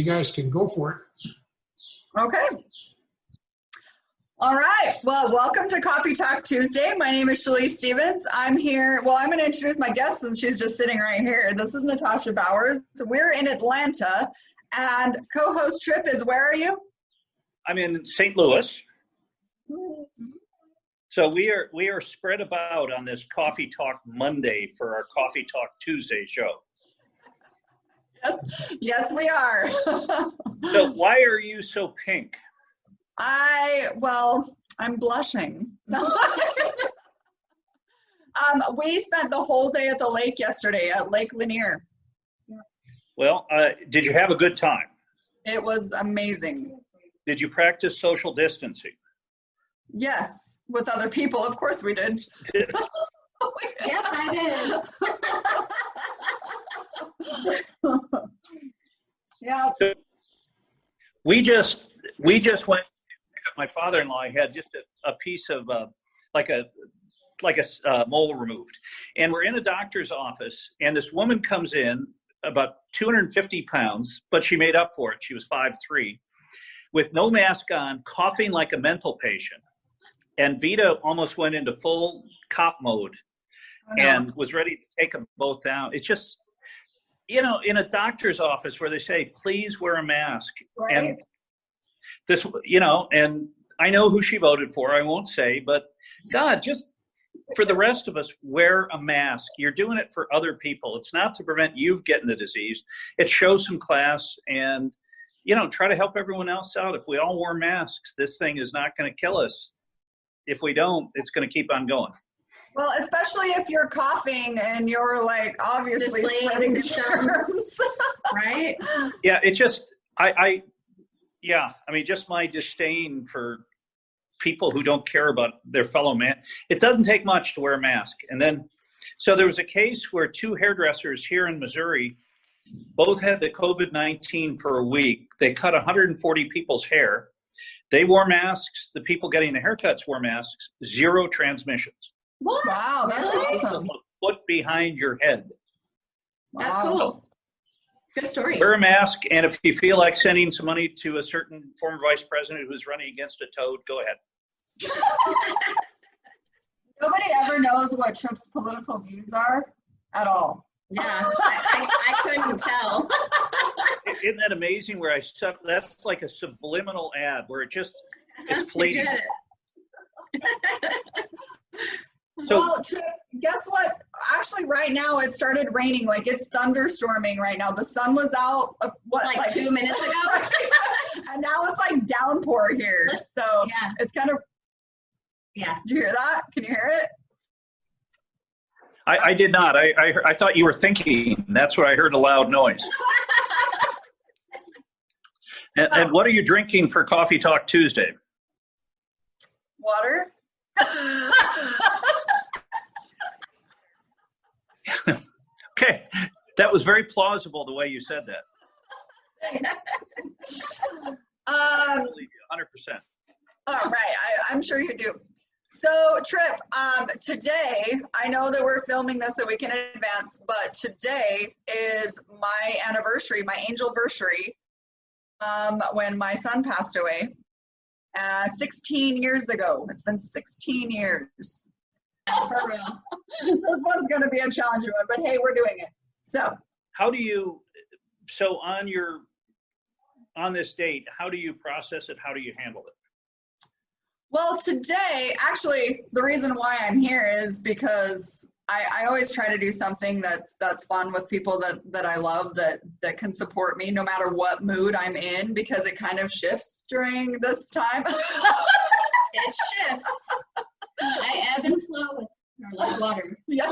you guys can go for it. Okay. All right. Well, welcome to Coffee Talk Tuesday. My name is Shalise Stevens. I'm here. Well, I'm going to introduce my guest since she's just sitting right here. This is Natosha Bowers. So we're in Atlanta, and co-host Trip is, where are you? I'm in St. Louis. So we are spread about on this Coffee Talk Monday for our Coffee Talk Tuesday show. Yes, we are. So why are you so pink? I'm blushing. We spent the whole day at the lake yesterday at Lake Lanier. Well, did you have a good time? It was amazing. Did you practice social distancing? Yes, with other people. Of course we did. Yes, I did. Yeah. We just went. My father-in-law had just a piece of like a mole removed, and we're in a doctor's office, and this woman comes in about 250 pounds, but she made up for it. She was 5'3", with no mask on, coughing like a mental patient. And Vita almost went into full cop mode and was ready to take them both down. It's just, in a doctor's office where they say, please wear a mask. Right. And this, and I know who she voted for, I won't say, but God, just for the rest of us, wear a mask. You're doing it for other people. It's not to prevent you getting the disease. It shows some class and, try to help everyone else out. If we all wore masks, this thing is not going to kill us. If we don't, it's going to keep on going. Well, especially if you're coughing and you're like obviously spreading germs. Right? Yeah, it just, just my disdain for people who don't care about their fellow man. It doesn't take much to wear a mask. And then, so there was a case where two hairdressers here in Missouri both had the COVID-19 for a week. They cut 140 people's hair. They wore masks. The people getting the haircuts wore masks. 0 transmissions. What? Wow, that's awesome. A foot behind your head. That's cool. Good story. Wear a mask, and if you feel like sending some money to a certain former vice president who's running against a toad, go ahead. Nobody ever knows what Tripp's political views are at all. Yeah, I couldn't tell. Isn't that amazing? Where that's like a subliminal ad where it's fleeting. So, well, guess what? Actually, right now it started raining. Like it's thunderstorming right now. The sun was out. Like 2 minutes ago, and now it's like downpour here. So yeah. It's kind of. Yeah. Did you hear that? Can you hear it? I did not. I thought you were thinking. That's what I heard, a loud noise. And what are you drinking for Coffee Talk Tuesday? Water. Okay. That was very plausible the way you said that. I believe you 100%. All right. I'm sure you do. So, Trip, today, I know that we're filming this a week in advance, but today is my anniversary, my Angelversary, when my son passed away 16 years ago. It's been 16 years. For real. This one's going to be a challenging one, but hey, we're doing it. So, on this date, how do you process it? How do you handle it? Well, today, actually, the reason why I'm here is because I always try to do something that's fun with people that I love, that can support me no matter what mood I'm in, because it kind of shifts during this time. It shifts. I ebb and flow with her like water. Yeah.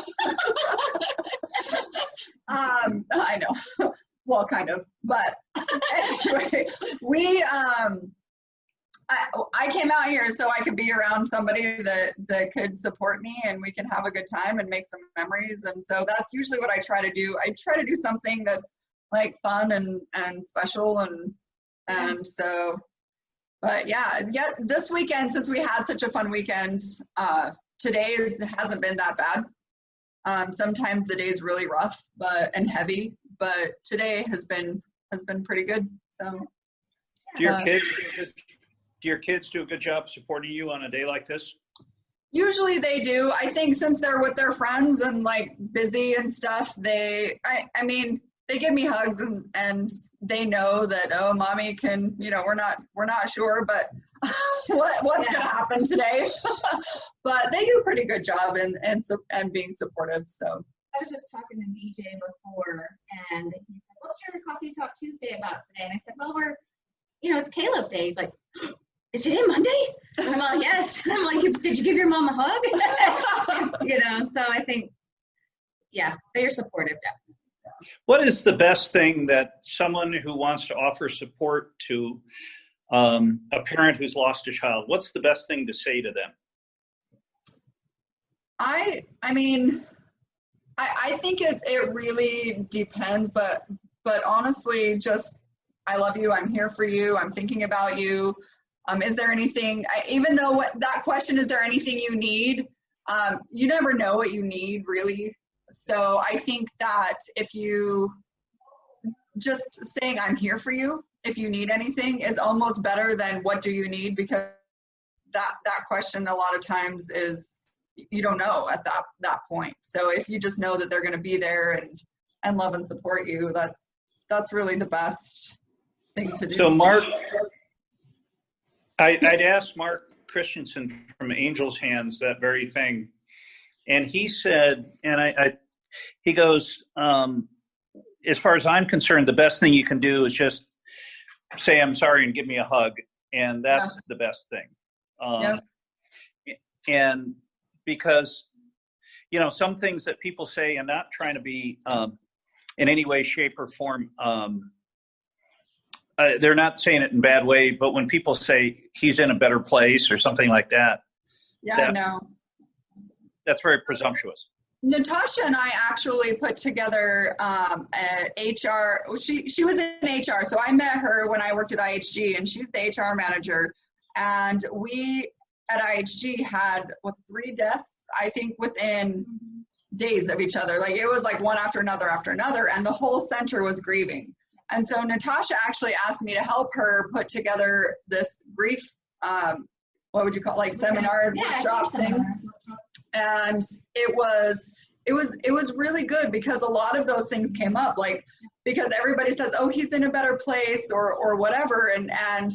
I know. Well, kind of. But anyway, I came out here so I could be around somebody that could support me, and we can have a good time and make some memories. And so that's usually what I try to do. I try to do something that's like fun and special, and so, but yeah, this weekend, since we had such a fun weekend, today hasn't been that bad. Sometimes the day's really rough and heavy, but today has been pretty good. So Do your kids do your kids do a good job supporting you on a day like this? usually they do. I think since they're with their friends and like busy and stuff, I mean, they give me hugs and they know that, oh, mommy can, we're not sure, but what's going to happen today? But they do a pretty good job and being supportive. So I was just talking to DJ before, and he said, "What's your Coffee Talk Tuesday about today?" And I said, "Well, it's Caleb Day." He's like, "Is today Monday?" And I'm like, "Yes." And I'm like, "Did you give your mom a hug?" So I think, yeah, they're supportive, definitely. What is the best thing that someone who wants to offer support to a parent who's lost a child, what's the best thing to say to them? I mean, I think it really depends, but honestly, just, I love you. I'm here for you. I'm thinking about you. Is there anything, even though that question, is there anything you need? You never know what you need, really. So I think that if you just saying, I'm here for you, if you need anything, is almost better than what do you need? Because that question a lot of times is, you don't know at that point. So if you just know that they're going to be there and love and support you, that's really the best thing to do. So Mark, I'd asked Mark Christensen from Angel's Hands that very thing, and he said, and he goes, as far as I'm concerned, the best thing you can do is just say I'm sorry and give me a hug, and that's the best thing. And because, some things that people say, and not trying to be in any way, shape, or form, they're not saying it in a bad way, but when people say he's in a better place or something like that, I know. That's very presumptuous. Natosha and I actually put together HR. She was in HR, so I met her when I worked at IHG, and she's the HR manager. And we at IHG had 3 deaths, I think, within days of each other. Like, it was like one after another, and the whole center was grieving. And so Natosha actually asked me to help her put together this grief, what would you call it, like seminar, workshop thing. And it was really good, because a lot of those things came up, like, because everybody says, oh, he's in a better place or whatever. And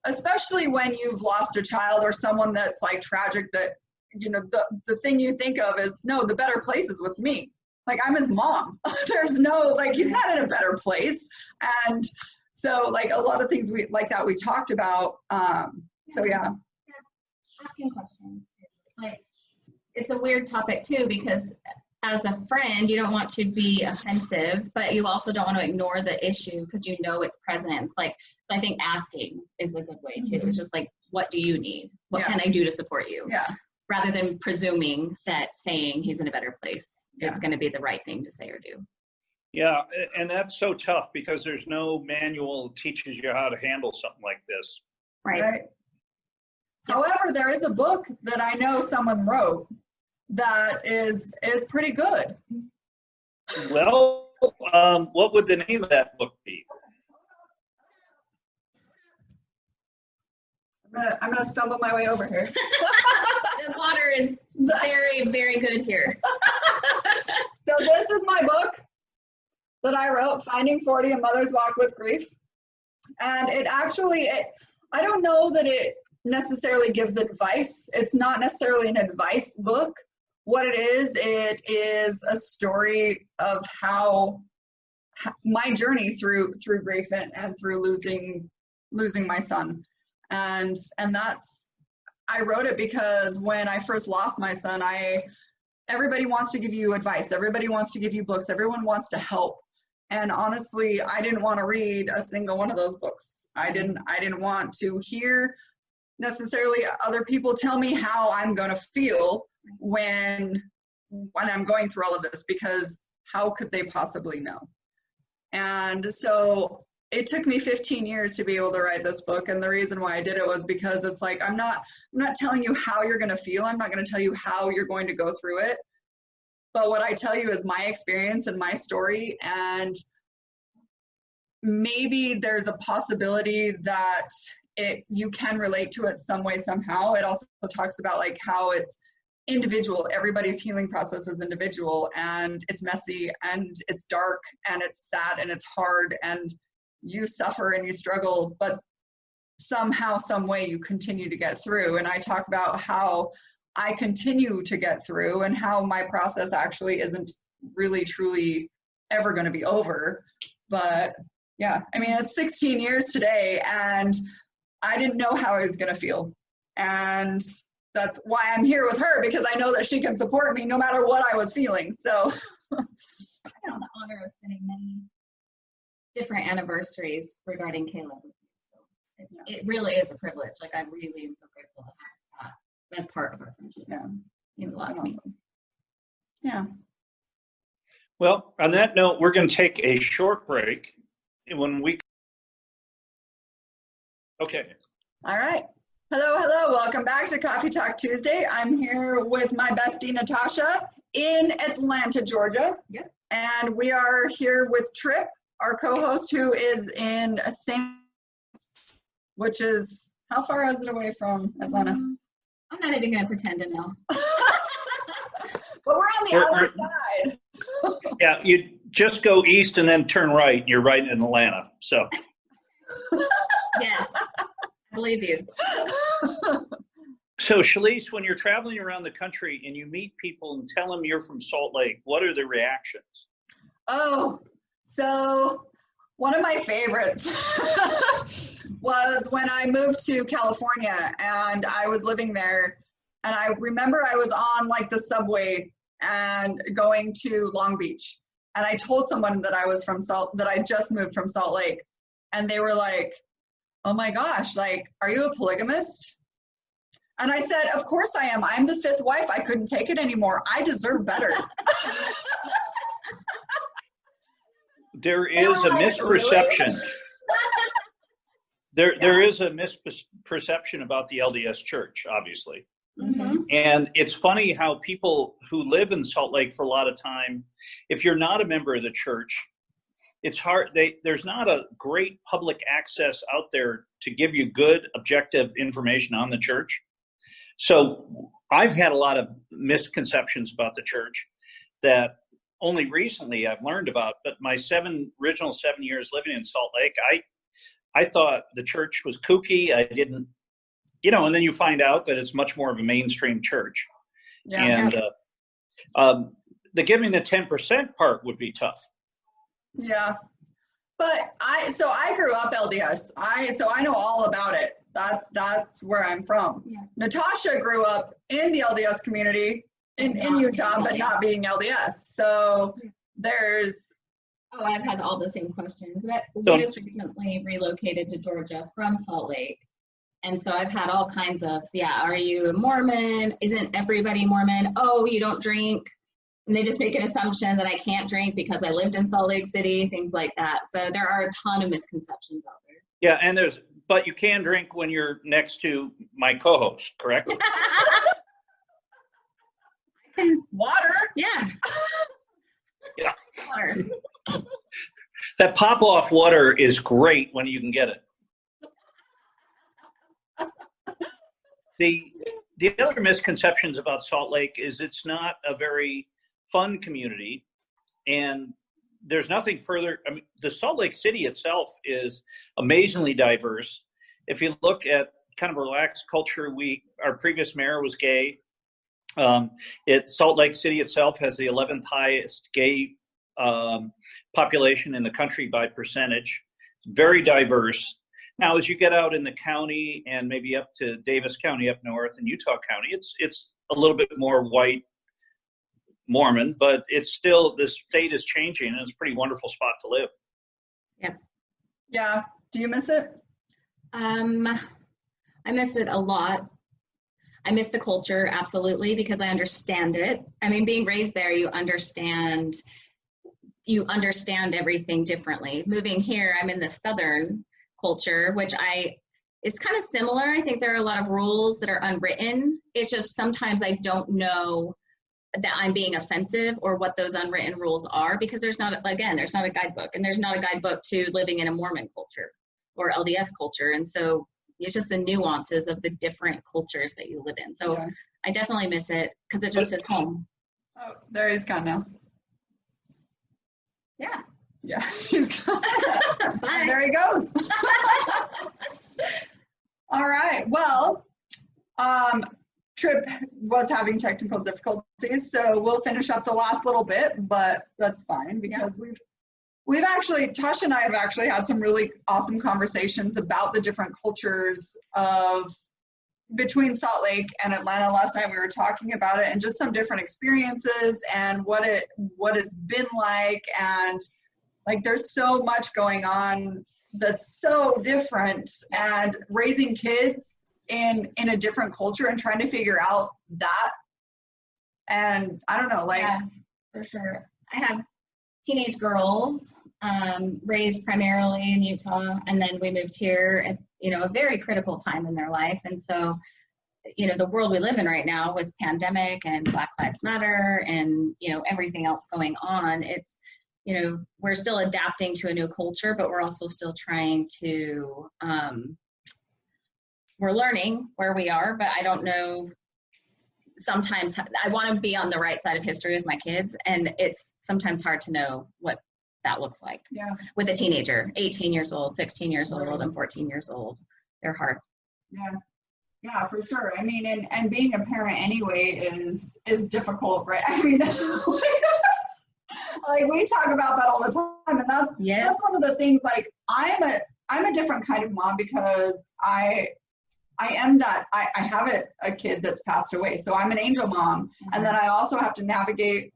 especially when you've lost a child or someone that's like tragic, that, the thing you think of is, no, the better place is with me. Like, I'm his mom. There's no, like, he's not in a better place. And so, like, a lot of things we talked about. So, yeah. Asking questions. It's like, it's a weird topic too, because as a friend, you don't want to be offensive, but you also don't want to ignore the issue because it's present. It's like, so I think asking is a good way too. It's just like, what do you need? What can I do to support you? Yeah. Rather than presuming that saying he's in a better place is going to be the right thing to say or do. Yeah, and that's so tough, because there's no manual that teaches you how to handle something like this. Right. However, there is a book that I know someone wrote that is pretty good. Well, what would the name of that book be? I'm gonna stumble my way over here. The water is very, very good here. So this is my book that I wrote, Finding 40, A Mother's Walk with Grief. And it actually, I don't know that it necessarily gives advice. It's not necessarily an advice book. What it is a story of how my journey through grief and through losing my son. And I wrote it because when I first lost my son, everybody wants to give you advice. Everybody wants to give you books. Everyone wants to help. And honestly, I didn't want to read a single one of those books. I didn't want to hear necessarily other people tell me how I'm going to feel when I'm going through all of this, because how could they possibly know? And so it took me 15 years to be able to write this book. And the reason why I did it was because it's like, I'm not telling you how you're going to feel. I'm not going to tell you how you're going to go through it. But what I tell you is my experience and my story. And maybe there's a possibility that you can relate to it some way, somehow. It also talks about like how it's individual. Everybody's healing process is individual, and it's messy and it's dark and it's sad and it's hard and you suffer and you struggle, but somehow, some way you continue to get through. And I talk about how I continue to get through and how my process actually isn't really truly ever going to be over. But yeah, I mean, it's 16 years today and I didn't know how I was going to feel. And that's why I'm here with her, because I know that she can support me no matter what I was feeling. So I had the honor of spending many different anniversaries regarding Caleb with you. So it really is a privilege. Like, I really am so grateful to have that as part of our friendship. Yeah. It means a lot to me. Yeah. Well, on that note, we're going to take a short break. Okay. All right. Hello. Welcome back to Coffee Talk Tuesday. I'm here with my bestie, Natosha, in Atlanta, Georgia. Yep. And we are here with Trip, our co-host, who is in St. which is, how far is it away from Atlanta? I'm not even going to pretend to know. But we're on the other side. Yeah, you just go east and then turn right, and you're right in Atlanta. So. Yes, I believe you. So, Shalise, when you're traveling around the country and you meet people and tell them you're from Salt Lake, what are the reactions? Oh, so one of my favorites was when I moved to California and I was living there. And I remember I was on like the subway and going to Long Beach. And I told someone that that I just moved from Salt Lake. And they were like, oh my gosh, like, are you a polygamist? And I said, of course I am. I'm the fifth wife. I couldn't take it anymore. I deserve better. There is a misperception. There is a misperception about the LDS Church, obviously. Mm-hmm. And it's funny how people who live in Salt Lake for a lot of time, if you're not a member of the church, it's hard. There's not a great public access out there to give you good, objective information on the church. So I've had a lot of misconceptions about the church that only recently I've learned about. But my original 7 years living in Salt Lake, I thought the church was kooky. I didn't, and then you find out that it's much more of a mainstream church. Yeah. And the giving the 10% part would be tough. Yeah. But I grew up LDS. So I know all about it. That's where I'm from. Yeah. Natosha grew up in the LDS community in Utah, but not being LDS. So there's. Oh, I've had all the same questions. But we just recently relocated to Georgia from Salt Lake. And so I've had all kinds of, are you a Mormon? Isn't everybody Mormon? Oh, you don't drink. And they just make an assumption that I can't drink because I lived in Salt Lake City, things like that. So there are a ton of misconceptions out there. Yeah, and but you can drink when you're next to my co-host, correct? Water. Yeah. Yeah. Water. That pop-off water is great when you can get it. The other misconceptions about Salt Lake is it's not a very fun community, and there's nothing further. I mean, the Salt Lake City itself is amazingly diverse. If you look at kind of relaxed culture, our previous mayor was gay. Salt Lake City itself has the 11th highest gay population in the country by percentage. It's very diverse. Now, as you get out in the county and maybe up to Davis County up north and Utah County, it's a little bit more white Mormon, but it's still, the state is changing and it's a pretty wonderful spot to live. Yeah. Yeah. Do you miss it? I miss it a lot. I miss the culture, absolutely, because I understand it. I mean, being raised there, you understand everything differently. Moving here, I'm in the Southern culture, which it's kind of similar. I think there are a lot of rules that are unwritten. It's just sometimes I don't know that I'm being offensive or what those unwritten rules are, because there's not a guidebook, and there's not a guidebook to living in a Mormon culture or LDS culture. And so it's just the nuances of the different cultures that you live in. So yeah. I definitely miss it because it just is home. Oh, there he's gone now. Yeah. Yeah, he's gone. Bye. There he goes. All right. Well, Trip was having technical difficulties, so we'll finish up the last little bit, but that's fine because we've actually, Tasha and I have actually had some really awesome conversations about the different cultures between Salt Lake and Atlanta. Last night we were talking about it and just some different experiences and what it's been like, and like there's so much going on that's so different, and raising kids in a different culture and trying to figure out that. And I don't know, like yeah, for sure. I have teenage girls raised primarily in Utah, and then we moved here at a very critical time in their life. And so the world we live in right now with pandemic and Black Lives Matter and everything else going on, it's we're still adapting to a new culture, but we're also still trying to we're learning where we are. But I don't know, sometimes I want to be on the right side of history with my kids, and it's sometimes hard to know what that looks like. Yeah. With a teenager, 18 years old, 16 years old, and 14 years old. They're hard. Yeah, for sure. I mean, and being a parent anyway is difficult, right? I mean, like we talk about that all the time, and that's one of the things. Like I'm a different kind of mom because I am that I have a kid that's passed away, so I'm an angel mom, and then I also have to navigate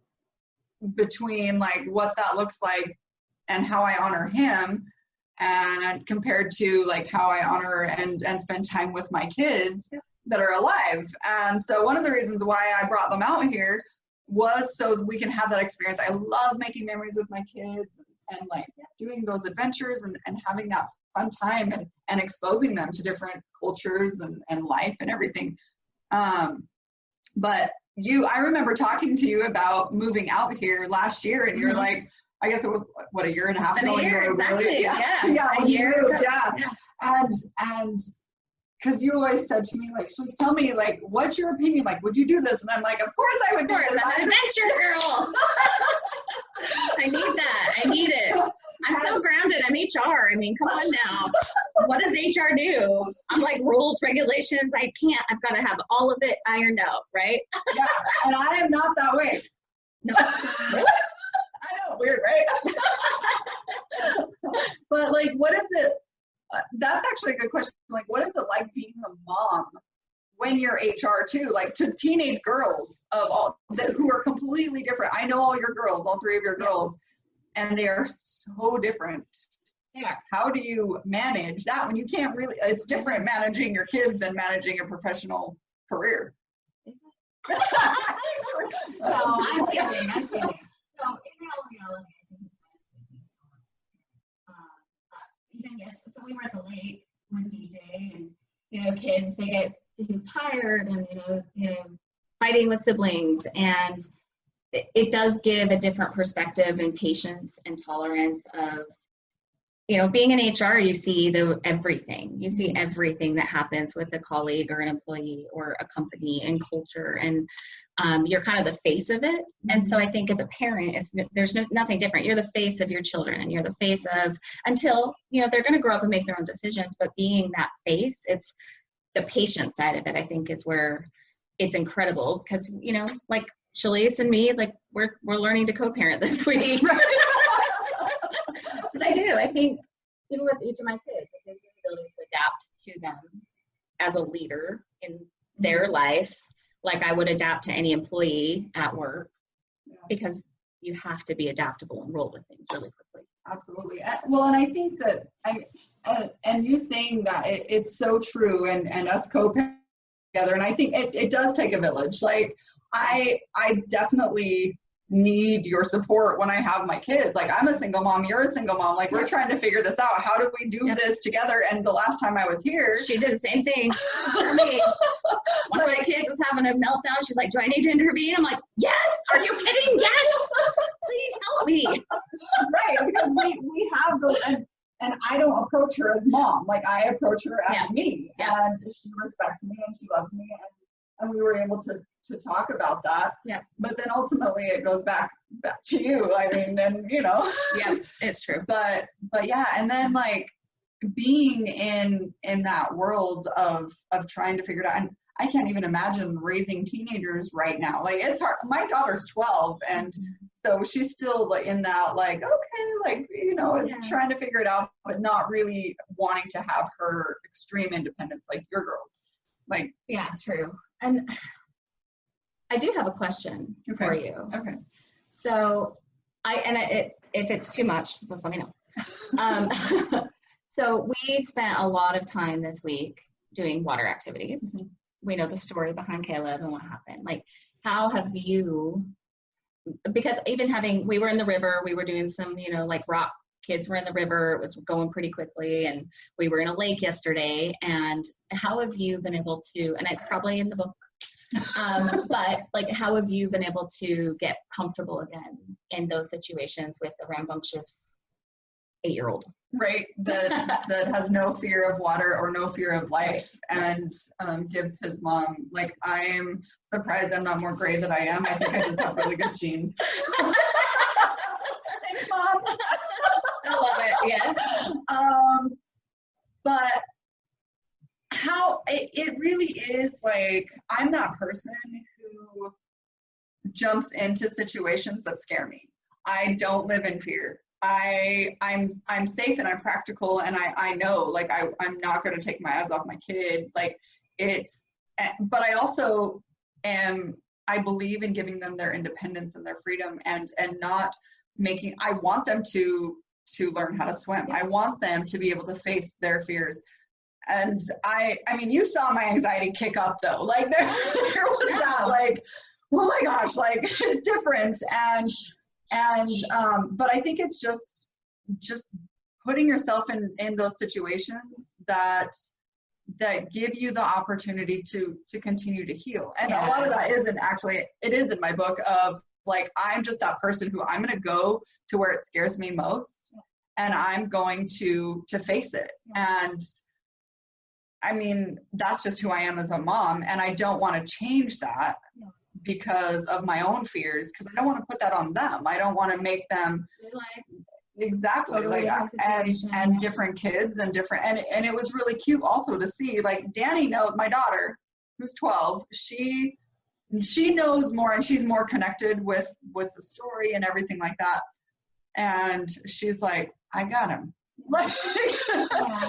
between like what that looks like and how I honor him, and compared to like how I honor and spend time with my kids that are alive. And so one of the reasons why I brought them out here was so we can have that experience. I love making memories with my kids and like doing those adventures and having that fun time and exposing them to different cultures and life and everything. But I remember talking to you about moving out here last year, and you're like, I guess it was what, a year and a half ago. A year, exactly. Really, a year. Moved, and because you always said to me, like, so tell me, like, what's your opinion? Like, would you do this? And I'm like, of course I would do this. I'm an adventure girl. I need that. I need it. I'm so grounded. I'm HR. I mean, come on now. What does HR do? I'm like rules, regulations. I can't. I've got to have all of it ironed out, right? Yeah, and I am not that way. No. I know, weird, right? But like, what is it? That's actually a good question. Like, what is it like being a mom when you're HR too? Like to teenage girls who are completely different. I know all your girls, all three of your girls, and they are so different. Yeah. How do you manage that when you can't really? It's different managing your kids than managing a professional career. Is it? No, I'm teasing. So in reality, I think it's so much. Even yesterday, so we were at the lake with DJ, and kids, he was tired, and fighting with siblings, and it does give a different perspective and patience and tolerance of being in HR. You see everything. You see everything that happens with a colleague or an employee or a company and culture, and you're kind of the face of it. And so I think as a parent, there's nothing different. You're the face of your children, and you're the face of, until they're going to grow up and make their own decisions. But being that face, it's the patient side of it, I think, is where it's incredible, because like Shalise and me, like we're learning to co-parent this week. But I do. I think even with each of my kids, it gives you the ability to adapt to them as a leader in their life, like I would adapt to any employee at work, because you have to be adaptable and roll with things really quickly. Absolutely. Well, and I think that and you saying that it's so true, and us co-parenting together, and I think it does take a village. Like I definitely need your support when I have my kids. Like, I'm a single mom, you're a single mom. Like, we're trying to figure this out. How do we do this together? And the last time I was here, she did the same thing for me. One of my kids was having a meltdown. She's like, do I need to intervene? I'm like, yes. Are you kidding? Yes. Please help me. Right, because we have those, and I don't approach her as mom. Like, I approach her as me, and she respects me and she loves me, and we were able to talk about that. Yeah. But then ultimately it goes back to you. I mean, and Yeah, it's true. But yeah, and then like being in that world of trying to figure it out, and I can't even imagine raising teenagers right now. Like, it's hard. My daughter's 12, and so she's still in that, like, okay, like, trying to figure it out, but not really wanting to have her extreme independence like your girls. Like, yeah, true. And I do have a question for you. Okay. So if it's too much, just let me know. So we spent a lot of time this week doing water activities. Mm-hmm. We know the story behind Caleb and what happened. Like, how have you, because even we were in the river, we were doing some, like rock, kids were in the river, it was going pretty quickly, and we were in a lake yesterday. And how have you been able to, and it's probably in the book, but like, how have you been able to get comfortable again in those situations with a rambunctious 8-year-old? Right, that has no fear of water or no fear of life, and gives his mom, like, I'm surprised I'm not more gray than I am. I think I just have really good genes. Thanks, Mom. I love it, yeah. But how it really is, like, I'm that person who jumps into situations that scare me. I don't live in fear. I'm safe and I'm practical, and I know, like, I'm not going to take my eyes off my kid. Like, but I also I believe in giving them their independence and their freedom, and not I want them to learn how to swim. I want them to be able to face their fears. And I mean, you saw my anxiety kick up though. Like, there was that, like, oh my gosh, like, it's different. But I think it's just putting yourself in those situations that give you the opportunity to continue to heal. And a lot of that it is in my book of, like, I'm just that person who I'm going to go to where it scares me most, and I'm going to face it. And I mean, that's just who I am as a mom, and I don't want to change that because of my own fears, because I don't want to put that on them. I don't want to make them exactly totally like and different kids and different, and it was really cute also to see, like, Danny knows, my daughter who's 12, she knows more, and she's more connected with the story and everything like that, and she's like, I got him. Like,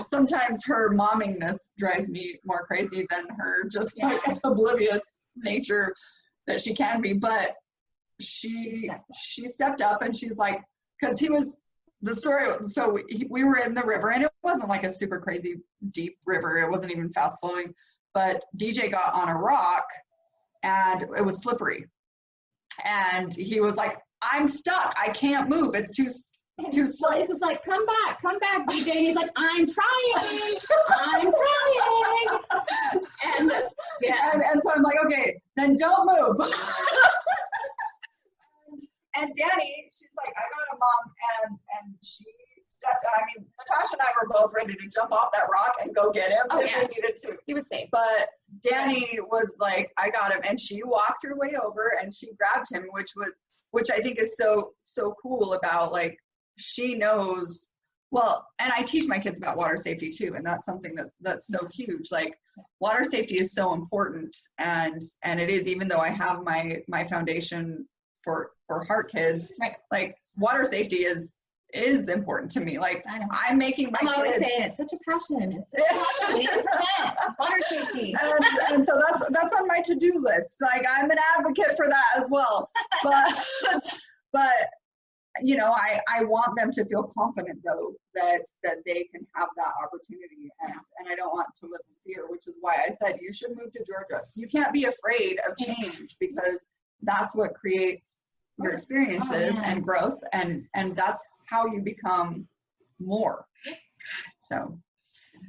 sometimes her mommingness drives me more crazy than her just like oblivious nature that she can be. But she stepped up, and she's like, because he was the story. So we were in the river, and it wasn't like a super crazy deep river. It wasn't even fast flowing, but DJ got on a rock and it was slippery, and he was like, I'm stuck. I can't move. It's too slow. It's like, come back, DJ. And he's like, I'm trying. And so I'm like, okay, then don't move. and Danny, she's like, I got a mom, and she stepped. I mean, Natosha and I were both ready to jump off that rock and go get him if we needed to. He was safe. But Danny was like, I got him, and she walked her way over and she grabbed him, which I think is so cool about, like, she knows well, and I teach my kids about water safety too, and that's something that's so huge. Like, water safety is so important, and it is, even though I have my foundation for heart kids, right? Like, water safety is important to me. Like, I'm making my I'm kids. always saying it's such a passion. It's such a passion. We need to prevent water safety. And so that's on my to-do list. Like, I'm an advocate for that as well. But you know, I want them to feel confident though that they can have that opportunity, and I don't want to live in fear, which is why I said you should move to Georgia. You can't be afraid of change, because that's what creates your experiences and growth, and that's how you become more. So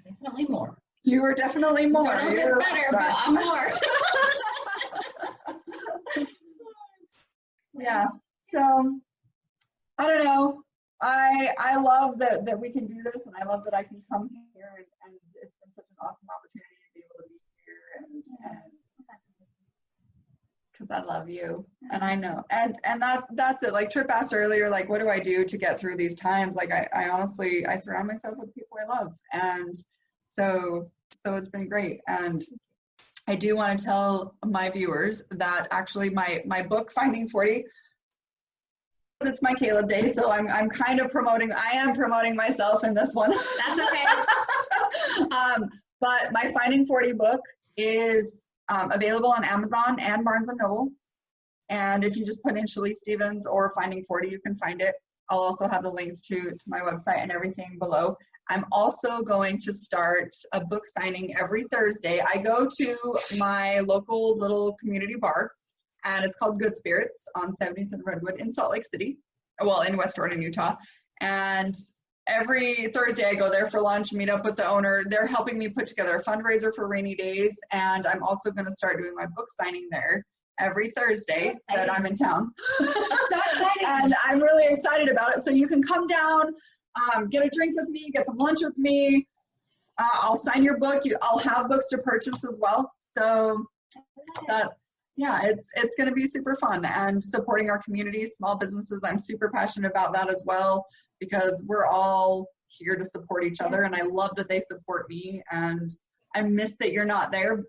definitely more. You are definitely more. I don't know if it's better, but I'm more. Yeah. So I don't know. I love that we can do this, and I love that I can come here, and it's been such an awesome opportunity to be able to be here, and because I love you, and I know, and that's it. Like Trip asked earlier, like, what do I do to get through these times? Like, I honestly, I surround myself with people I love, and so it's been great. And I do want to tell my viewers that actually my book, Finding 40, it's my Caleb Day, so I'm kind of promoting. I am promoting myself in this one. That's okay. But my Finding 40 book is available on Amazon and Barnes & Noble. And if you just put in Shalice Stevens or Finding 40, you can find it. I'll also have the links to my website and everything below. I'm also going to start a book signing every Thursday. I go to my local little community bar, and it's called Good Spirits on 70th and Redwood in Salt Lake City, well, in West Jordan, Utah. And every Thursday I go there for lunch, meet up with the owner. They're helping me put together a fundraiser for rainy days. And I'm also going to start doing my book signing there every Thursday that I'm in town. So exciting. And I'm really excited about it. So you can come down, get a drink with me, get some lunch with me. I'll sign your book. I'll have books to purchase as well. So that's, yeah, it's going to be super fun, and supporting our community, small businesses. I'm super passionate about that as well, because we're all here to support each other, and I love that they support me, and I miss that you're not there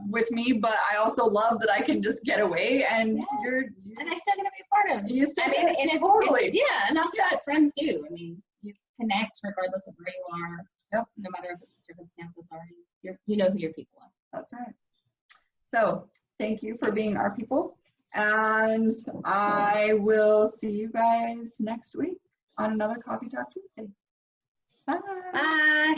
with me, but I also love that I can just get away, and you're and I still get to be a part of it. You still, I mean, and totally. Yeah, and that's what friends do. I mean, you connect regardless of where you are. Yep. No matter what the circumstances are, you know who your people are. That's right. So thank you for being our people, and I will see you guys next week on another Coffee Talk Tuesday. Bye. Bye.